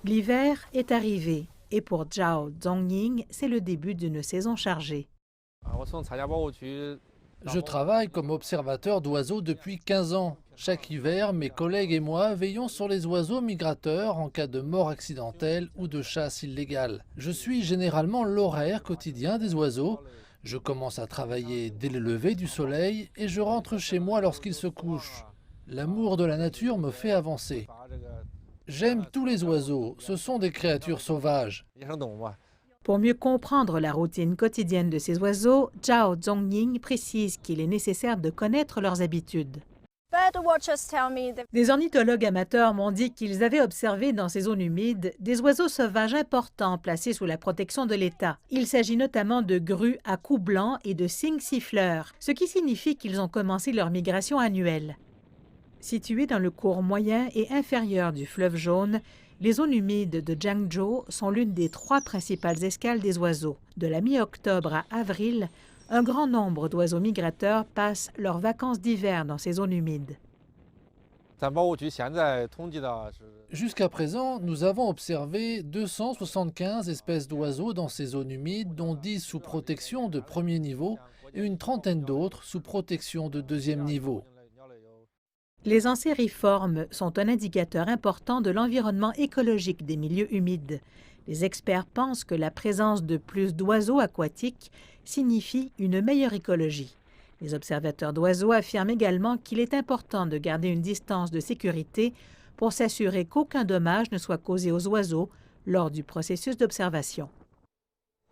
L'hiver est arrivé et pour Zhao Zongying, c'est le début d'une saison chargée. Je travaille comme observateur d'oiseaux depuis 15 ans. Chaque hiver, mes collègues et moi veillons sur les oiseaux migrateurs en cas de mort accidentelle ou de chasse illégale. Je suis généralement l'horaire quotidien des oiseaux. Je commence à travailler dès le lever du soleil et je rentre chez moi lorsqu'il se couche. L'amour de la nature me fait avancer. J'aime tous les oiseaux, ce sont des créatures sauvages. Pour mieux comprendre la routine quotidienne de ces oiseaux, Zhao Zongying précise qu'il est nécessaire de connaître leurs habitudes. Des ornithologues amateurs m'ont dit qu'ils avaient observé dans ces zones humides des oiseaux sauvages importants placés sous la protection de l'État. Il s'agit notamment de grues à cou blanc et de cygnes siffleurs, ce qui signifie qu'ils ont commencé leur migration annuelle. Situés dans le cours moyen et inférieur du fleuve Jaune, les zones humides de Jiangzhou sont l'une des 3 principales escales des oiseaux. De la mi-octobre à avril, un grand nombre d'oiseaux migrateurs passent leurs vacances d'hiver dans ces zones humides. Jusqu'à présent, nous avons observé 275 espèces d'oiseaux dans ces zones humides, dont 10 sous protection de premier niveau et une trentaine d'autres sous protection de deuxième niveau. Les ancériformes sont un indicateur important de l'environnement écologique des milieux humides. Les experts pensent que la présence de plus d'oiseaux aquatiques signifie une meilleure écologie. Les observateurs d'oiseaux affirment également qu'il est important de garder une distance de sécurité pour s'assurer qu'aucun dommage ne soit causé aux oiseaux lors du processus d'observation.